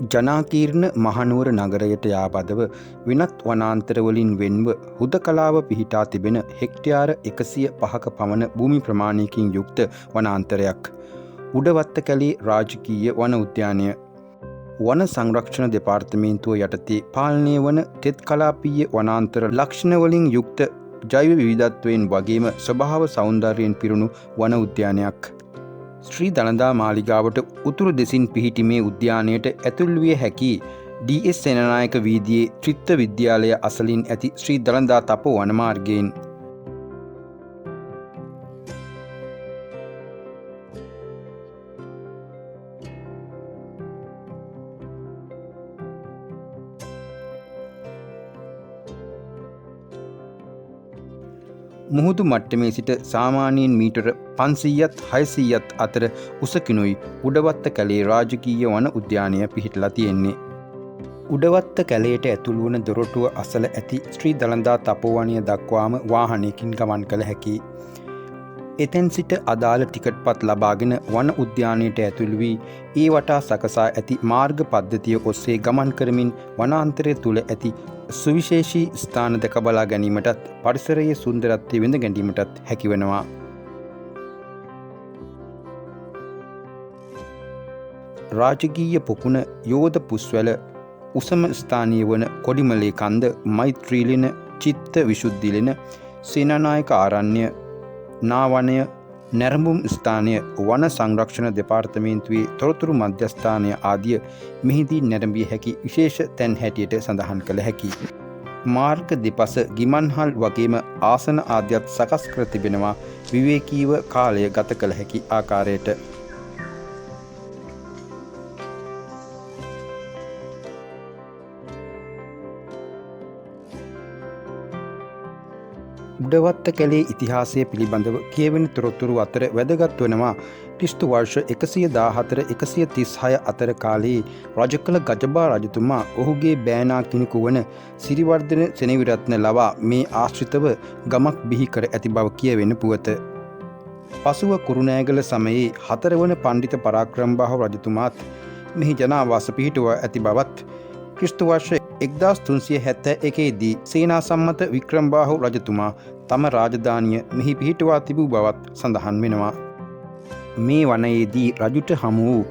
ජනාකීර්ණ මහනුවර නගරයට යාබදව වෙනත් වනාන්තරවලින් වෙන්ව හුදකලාව පිහිටා තිබෙන හෙක්ටයාර 105ක පමණ භූමි ප්‍රමාණයකින් යුක්ත වනාන්තරයක්. උඩවත්තකැලේ රාජකීය වන උද්‍යානය වන සංරක්ෂණ දෙපාර්තමේන්තුව යටතේ පාලනය වන තෙත් කලාපීය වනාන්තර ලක්ෂණවලින් යුක්ත ජෛව විවිධත්වයෙන් වගේම ස්වභාව සෞන්දර්යයෙන් පිරුණු වන උද්‍යානයක්. ශ්‍රී දළදා මාලිගාවට උතුරු දෙසින් පිහිටි මේ උද්‍යානයට ඇතුල් විය හැකි ඩී.එස්. සේනානායක වීදියේ ත්‍රිත්ව විද්‍යාලය අසලින් ඇති ශ්‍රී දළදා තපෝ වනමාර්ගයෙන් මුහුදු මට්ටමේ සිට සාමාන්‍යයෙන් මීටර 500ත් 600ත් අතර උසකිනුයි උඩවත්ත කැලේ රාජකීය වන උද්‍යානය පිහිටලා තියෙන්නේ. උඩවත්ත කැලේට ඇතුළු වන දොරටුව අසල ඇති ශ්‍රී දළදා තපෝවනය දක්වාම වාහනයකින් ගමන් කළ හැකියි. එතෙන් සිට අදාළ ටිකට්පත් ලබාගෙන වන උද්‍යානයට ඇතුළු වී ඒ වටා සකසා ඇති මාර්ග පද්ධතිය ඔස්සේ ගමන් කරමින් වනාන්තරය තුළ ඇති සුවිශේෂී ස්ථාන දැක බලා ගැනීමටත් පරිසරයේ සුන්දරත්වය විඳ ගැනීමටත් හැකිවනවා. රාජකීය පොකුණ යෝධ පුස්වැල උසම ස්ථානීය වන කොඩිමලේ කන්ද මෛත්‍රීලින චිත්ත විශුද්ධිලින සේනානායක ආරණ්‍ය නාවනය නැරඹුම් ස්ථානය වන සංරක්ෂණ දෙපාර්තමේන්තුවේ තොරතුරු මධ්‍යස්ථානය ආදිය මෙහිදී නැරඹිය හැකි විශේෂ තැන් හැටියට සඳහන් කළ හැකි. මාර්ග දෙපස ගිමන්හල් වගේම ආසන ආදියත් සකස් කර තිබෙනවා විවේකීව කාලය ගත කළ හැකි ආකාරයට. උඩවත්ත කැලේ ඉතිහාසය පිළිබඳව කියවෙන තොරතුරු අතර වැදගත් වනවා ක්‍රිස්තු වර්ෂ 114-136 අතර කාලයේ රජ කළ ගජබා රජතුමා ඔහුගේ බෑනා කෙනෙකු වන සිරිවර්ධන සෙනවිරත්න ලවා මේ ආශ්‍රිතව ගමක් බිහි කර ඇති බව කියවෙන පුවත. පසුව කුරුණෑගල සමයේ 4 වන පණ්ඩිත පරාක්‍රමබාහු රජතුමාත් මෙහි ජනාවාස පිහිටුවා ඇති බවත් ක්‍රිස්තු වර්ෂ 1371 දී සේනා සම්මත වික්‍රමබාහු රජතුමා තම රාජධානිය මෙහි පිහිටුවා තිබූ බවත් සඳහන් වෙනවා. මේ වනයේදී රජුට හමු වූ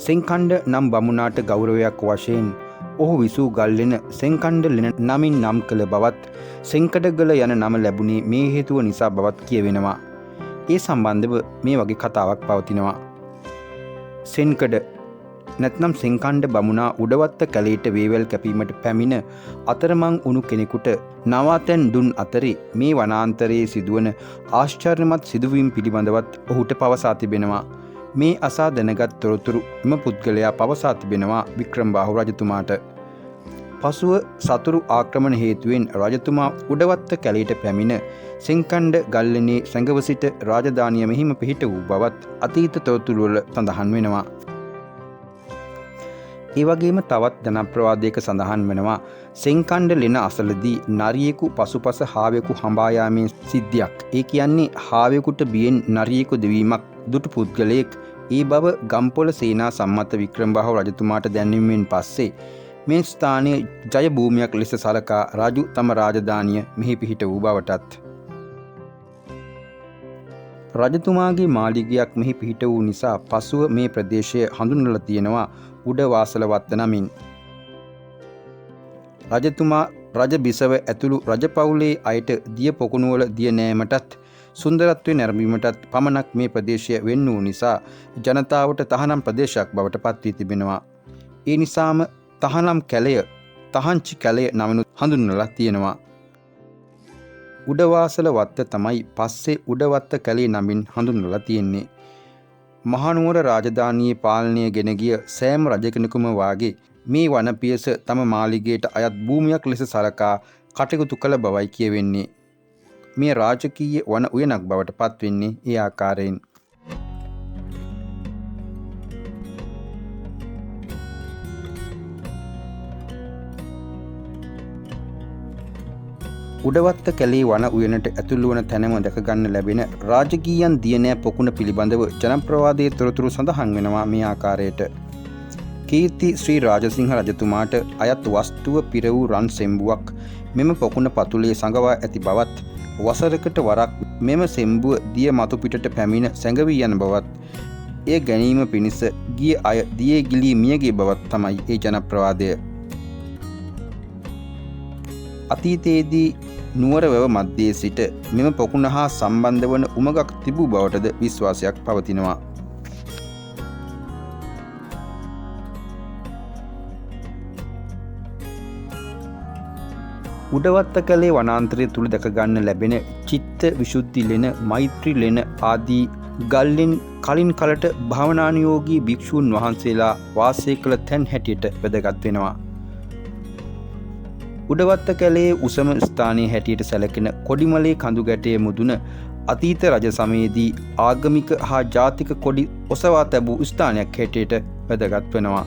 සෙන්කණ්ඩ නම් බමුණාට ගෞරවයක් වශයෙන් ඔහු විසූ ගල්ලෙන සෙන්කණ්ඩ ලෙන නමින් නම් කළ බවත් සෙන්කඩගල යන නම ලැබුණේ මේ හේතුව නිසා බවත් කියවෙනවා. ඒ සම්බන්ධව මේ වගේ කතාවක් පවතිනවා. සෙන්කඩ නැත්නම් සෙන්කණ්ඩ බමුණා උඩවත්ත කැලේට වේවැල් කැපීමට පැමිණ අතරමං වුණු කෙනෙකුට නවාතැන් දුන් අතරේ මේ වනාන්තරයේ සිදුවන ආශ්චර්යමත් සිදුවීම් පිළිබඳවත් ඔහුට පවසා තිබෙනවා. මේ අසා දැනගත් තොරතුරු එම පුද්ගලයා පවසා තිබෙනවා වික්‍රමබාහු රජතුමාට. පසුව සතුරු ආක්‍රමණ හේතුවෙන් රජතුමා උඩවත්ත කැලේට පැමිණ සෙන්කණ්ඩ ගල්ලෙනේ සැඟව සිට රාජධානිය මෙහිම පිහිට වූ බවත් අතීත තොරතුරු වල සඳහන් වෙනවා. ඒ වගේම තවත් ජනප්‍රවාදයක සඳහන් වෙනවා සෙන්කණ්ඩ ලෙන අසලදී නරියෙකු පසුපස හාවෙකු හඹා යාමේ සිද්ධියක්. ඒ කියන්නේ හාවෙකුට බියෙන් නරියෙකු දෙවීමක් දුටු පුද්ගලයෙක් ඒ බව ගම්පොළ සේනා සම්මත වික්‍රමබාහු රජතුමාට දැන්වීමෙන් පස්සේ මේ ස්ථානයේ ජය භූමියක් ලෙස සලකා රජු තම රාජධානිය මෙහි පිහිට වූ බවටත් රජතුමාගේ මාලිගයක් මෙහි පිහිට වූ නිසා පසුව මේ ප්‍රදේශය හඳුන්වලා තියෙනවා උඩවාසලවත්ත නමින්. රජතුමා රජ බිසව ඇතුළු රජපෞලේ අයට දිය පොකුණුවල දිය නෑමටත් සුන්දරත්වය නැරඹීමටත් පමණක් මේ ප්‍රදේශය වෙන් වූ නිසා ජනතාවට තහනම් ප්‍රදේශයක් බවට පත් වී තිබෙනවා. ඒ නිසාම තහනම් කැලය තහංචි කැලය නමිනුත් හඳුන්වලා තියෙනවා. උඩවාසල වත්ත තමයි පස්සේ උඩවත්ත කැලේ නමින් හඳුන්වලා තියෙන්නේ. මහනුවර රාජධානියේ පාලනය ගෙන ගිය සෑම රජ කෙනෙකුම වාගේ මේ වනපියස තම මාලිගයට අයත් භූමියක් ලෙස සලකා කටයුතු කළ බවයි කියවෙන්නේ. මේ රාජකීය වන උයනක් බවට පත්වෙන්නේ ඒ ආකාරයෙන්. උඩවත්ත කැලේ වන උයනට ඇතුළු වන තැනම දැක ගන්න ලැබෙන රාජකීයන් දියනෑ පොකුණ පිළිබඳව ජනප්‍රවාදයේ තොරතුරු සඳහන් වෙනවා මේ ආකාරයට. කීර්ති ශ්‍රී රාජසිංහ රජතුමාට අයත් වස්තුව පිර වූ රන් සෙම්බුවක් මෙම පොකුණ පතුලේ සඟවා ඇති බවත් වසරකට වරක් මෙම සෙම්බුව දිය මතු පිටට පැමිණ සැඟවී යන බවත් එය ගැනීම පිණිස ගිය අය දියේ ගිලී මියගිය බවත් තමයි ඒ ජනප්‍රවාදය. අතීතයේදී නුවර වැව මැද්දේ සිට මෙම පොකුණ හා සම්බන්ධ වන උමගක් තිබූ බවටද විශ්වාසයක් පවතිනවා. උඩවත්තකලේ වනාන්තරය තුළ දැකගන්න ලැබෙන චිත්ත විශුද්ධි ලෙන මෛත්‍රී ලෙන ආදී ගල්ලෙන් කලින් කලට භාවනානුයෝගී භික්ෂූන් වහන්සේලා වාසය කළ තැන් හැටියට වැදගත් වෙනවා. උඩවත්තකලේ උසම ස්ථානයේ හැටියට සැලකෙන කොඩිමලේ කඳුගැටයේ මුදුන අතීත රජ සමයේදී ආගමික හා ජාතික කොඩි ඔසවා තැබූ ස්ථානයක් හැටියට වැදගත් වෙනවා.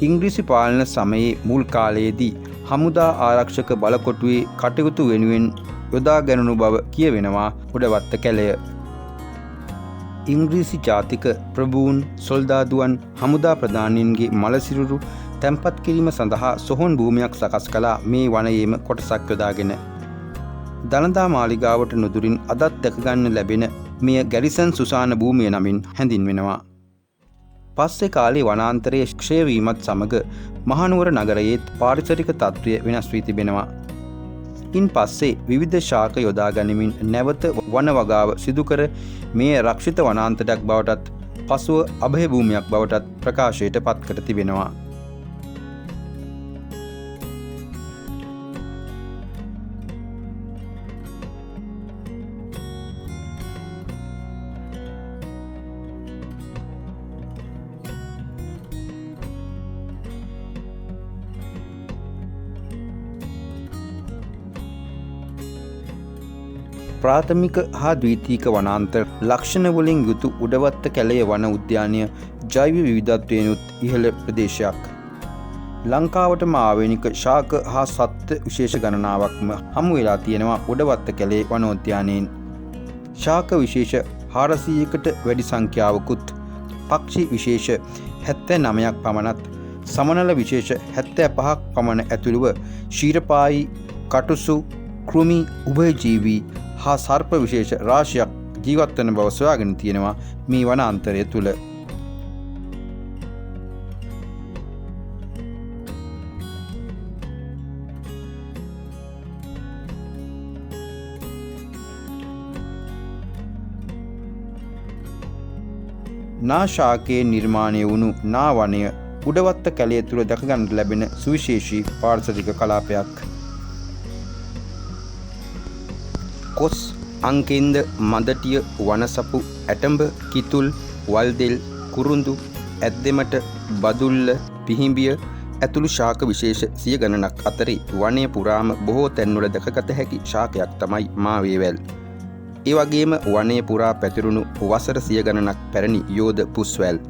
ඉංග්‍රීසි පාලන සමයේ මුල් කාලයේදී හමුදා ආරක්ෂක බලකොටුවේ කටයුතු වෙනුවෙන් යොදා ගැනුණු බව කියවෙනවා උඩවත්තකැලය. ඉංග්‍රීසි ජාතික ප්‍රභූන් සොල්දාදුවන් හමුදා ප්‍රධානීන්ගේ මළසිරුරු තැන්පත් කිරීම සඳහා සොහොන් භූමියක් සකස් කළා මේ වනයේම කොටසක් යොදාගෙන. දළදා මාලිගාවට නුදුරින් අදත් දැකගන්න ලැබෙන මෙය ගැරිසන් සුසාන භූමිය නමින් හැඳින්වෙනවා. පස්සේ කාලේ වනාන්තරයේ ක්ෂය වීමත් සමග මහනුවර නගරයේත් පාරිසරික තත්ත්වය වෙනස් වී තිබෙනවා. ඉන් පස්සේ විවිධ ශාක යොදා ගනිමින් නැවත වන වගාව සිදු කර මේ රක්ෂිත වනාන්තරයක් බවටත් පසුව අභය භූමියක් බවටත් ප්‍රකාශයට පත් කර තිබෙනවා. ප්‍රාථමික හා ද්විතීක වනාන්තර ලක්ෂණ වලින් යුතු උඩවත්තකැලය වන උද්‍යානය ජෛව විවිධත්වයෙනුත් ඉහළ ප්‍රදේශයක්. ලංකාවටම ආවේනික ශාක හා සත්ත්ව විශේෂ ගණනාවක්ම හමු වෙලා තියෙනවා උඩවත්තකැලේ වනෝද්‍යානයෙන්. ශාක විශේෂ 400කට වැඩි සංඛ්‍යාවකුත්, පක්ෂි විශේෂ 79ක් පමණත්, සමනල විශේෂ 75ක් පමණ ඇතුළුව ශීරපායි, කටුසු, කෘමි, උභයජීවී හා සර්ප විශේෂ රාශියක් ජීවත් වන බව සොයාගෙන තියෙනවා මේ වනාන්තරය තුළ. නා ශාකයේ නිර්මාණය වුණු නා වනය උඩවත්තකැලය තුළ දැකගන්න ලැබෙන සුවිශේෂී පාරිසරික කලාපයක්. කොස්, අංකෙන්ද, මදටිය, වනසපු, ඇටඹ, කිතුල්, වල්දෙල්, කුරුඳු, ඇද්දෙමට, බදුල්ල, පිහිඹිය ඇතුළු ශාක විශේෂ 100 ගණනක් අතරේ වනය පුරාම බොහෝ තැන්වල දැකගත හැකි ශාකයක් තමයි මාවේවැල්. ඒ වගේම වනය පුරා පැතිරුණු වසර 100 ගණනක් පැරණි යෝධ පුස්වැල්.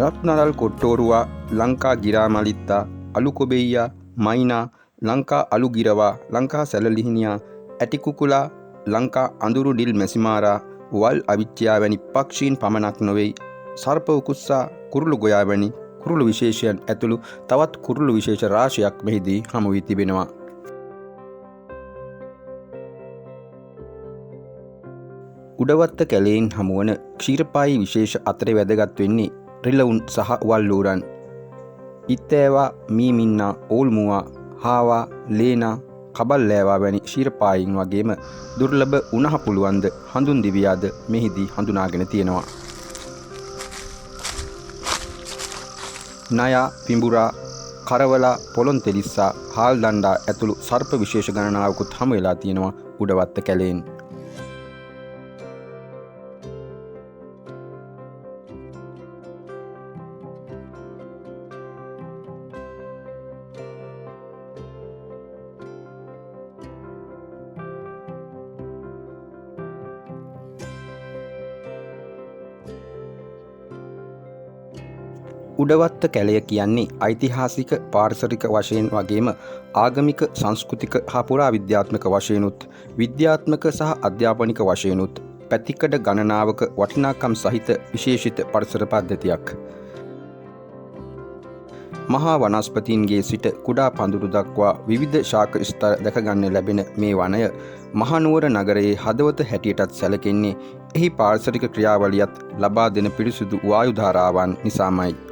රත්නරල් කොට්ටෝරුවා, ලංකා ගිරාමලිත්තා, අලුකොබෙයියා, මයිනා, ලංකා අලුගිරවා, ලංකා සැලලිහිනියා, ඇටිකුකුලා, ලංකා අඳුරු ඩිල් මැසිමාරා, වල් අවිච්චයා වැනි පක්ෂීන් පමණක් නොවෙයි, සර්ප උකුස්සා, කුරුළු ගොයා වැනි කුරුළු විශේෂයන් ඇතුළු තවත් කුරුළු විශේෂ රාශියක් මෙහිදී හමු වී තිබෙනවා. උඩවත්තකැලයෙන් හමුවන ක්ෂීරපායි විශේෂ අතරේ වැදගත් වෙන්නේ රිලවුන් සහ වල්ලූරන්. ඉත්තෑවා, මීමින්නා, ඕල්මුවා, හාවා, ලේනා, කබල්ලෑවා වැනි ක්ෂීරපායින් වගේම දුර්ලභ උණහපුළුවන්ද හඳුන් දිවියාද මෙහිදී හඳුනාගෙන තියෙනවා. නයා, පිඹුරා, කරවලා, පොළොන්තෙලිස්සා, හාල් දණ්ඩා ඇතුළු සර්ප විශේෂ ගණනාවකුත් හමු වෙලා තියෙනවා උඩවත්තකැලයෙන්. උඩවත්ත කැලය කියන්නේ ඓතිහාසික පාරිසරික වශයෙන් වගේම ආගමික සංස්කෘතික හා පුරා විද්‍යාත්මක වශයෙන්ුත් විද්‍යාත්මක සහ අධ්‍යාපනික වශයෙන්ුත් පැතිකඩ ගණනාවක වටිනාකම් සහිත විශේෂිත පරිසර පද්ධතියක්. මහා වනස්පතීන්ගේ සිට කුඩා පඳුරු දක්වා විවිධ ශාක ස්තර දැකගන්න ලැබෙන මේ වනය මහනුවර නගරයේ හදවත හැටියටත් සැලකෙන්නේ එහි පාරිසරික ක්‍රියාවලියත් ලබා දෙන පිරිසිදු වායු ධාරාවන් නිසාමයි.